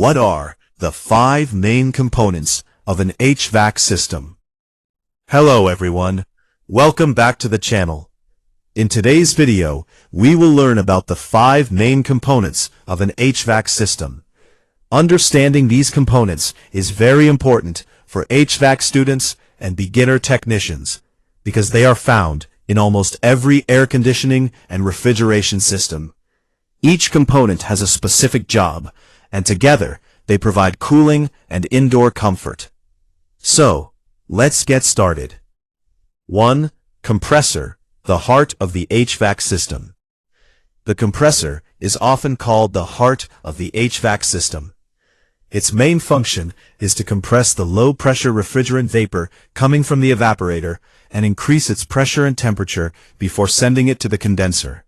What are the 5 main components of an HVAC system? Hello everyone, welcome back to the channel. In today's video, we will learn about the 5 main components of an HVAC system. Understanding these components is very important for HVAC students and beginner technicians because they are found in almost every air conditioning and refrigeration system. Each component has a specific job, and together they provide cooling and indoor comfort. So, let's get started. 1. Compressor, the heart of the HVAC system. The compressor is often called the heart of the HVAC system. Its main function is to compress the low-pressure refrigerant vapor coming from the evaporator and increase its pressure and temperature before sending it to the condenser.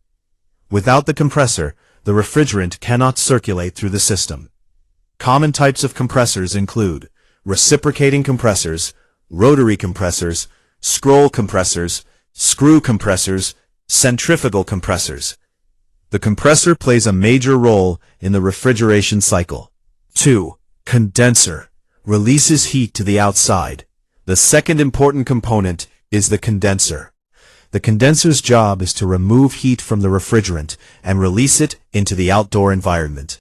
Without the compressor, the refrigerant cannot circulate through the system. Common types of compressors include reciprocating compressors, rotary compressors, scroll compressors, screw compressors, centrifugal compressors. The compressor plays a major role in the refrigeration cycle. 2. Condenser, releases heat to the outside. The second important component is the condenser. The condenser's job is to remove heat from the refrigerant and release it into the outdoor environment.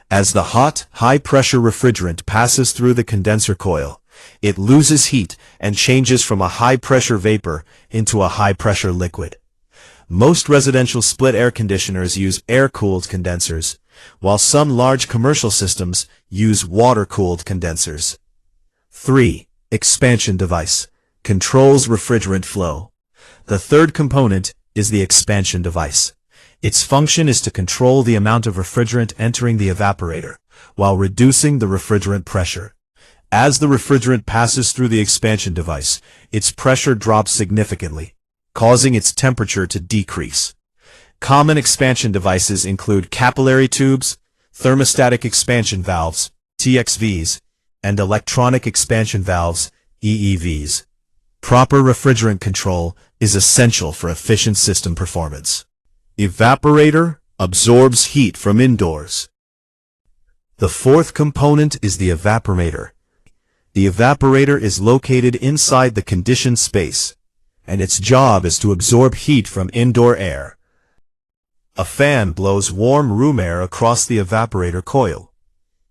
As the hot, high-pressure refrigerant passes through the condenser coil, it loses heat and changes from a high-pressure vapor into a high-pressure liquid. Most residential split air conditioners use air-cooled condensers, while some large commercial systems use water-cooled condensers. 3. Expansion device, controls refrigerant flow. The third component is the expansion device. Its function is to control the amount of refrigerant entering the evaporator, while reducing the refrigerant pressure. As the refrigerant passes through the expansion device, its pressure drops significantly, causing its temperature to decrease. Common expansion devices include capillary tubes, thermostatic expansion valves, TXVs, and electronic expansion valves, EEVs. Proper refrigerant control is essential for efficient system performance. Evaporator absorbs heat from indoors. The fourth component is the evaporator. The evaporator is located inside the conditioned space, and its job is to absorb heat from indoor air. A fan blows warm room air across the evaporator coil.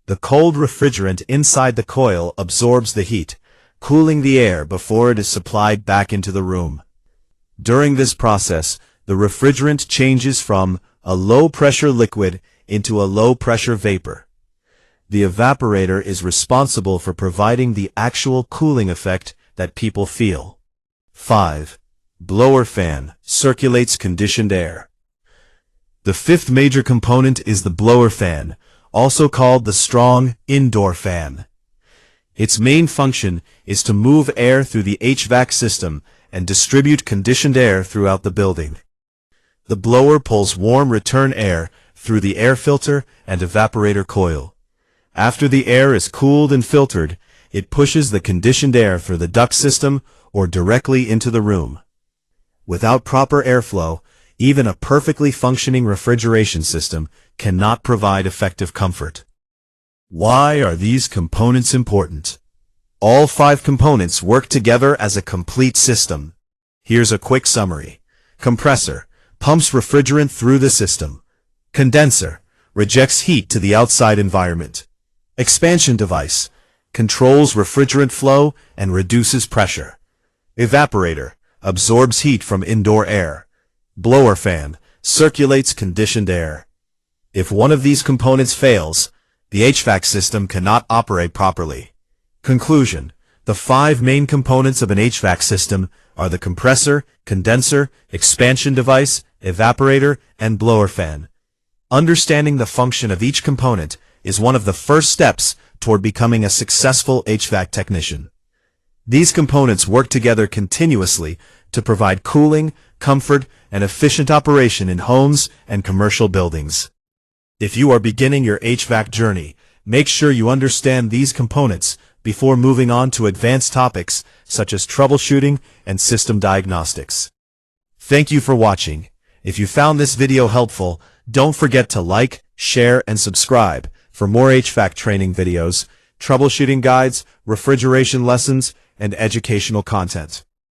The cold refrigerant inside the coil absorbs the heat, cooling the air before it is supplied back into the room. During this process, the refrigerant changes from a low-pressure liquid into a low-pressure vapor. The evaporator is responsible for providing the actual cooling effect that people feel. 5. Blower fan, circulates conditioned air. The fifth major component is the blower fan, also called the strong indoor fan. Its main function is to move air through the HVAC system and distribute conditioned air throughout the building. The blower pulls warm return air through the air filter and evaporator coil. After the air is cooled and filtered, it pushes the conditioned air through the duct system or directly into the room. Without proper airflow, even a perfectly functioning refrigeration system cannot provide effective comfort. Why are these components important? All 5 components work together as a complete system. Here's a quick summary. Compressor, pumps refrigerant through the system. Condenser, rejects heat to the outside environment. Expansion device, controls refrigerant flow and reduces pressure. Evaporator, absorbs heat from indoor air. Blower fan, circulates conditioned air. If one of these components fails, the HVAC system cannot operate properly. Conclusion: the 5 main components of an HVAC system are the compressor, condenser, expansion device, evaporator, and blower fan. Understanding the function of each component is one of the first steps toward becoming a successful HVAC technician. These components work together continuously to provide cooling, comfort, and efficient operation in homes and commercial buildings. If you are beginning your HVAC journey, make sure you understand these components before moving on to advanced topics such as troubleshooting and system diagnostics. Thank you for watching. If you found this video helpful, don't forget to like, share, and subscribe for more HVAC training videos, troubleshooting guides, refrigeration lessons, and educational content.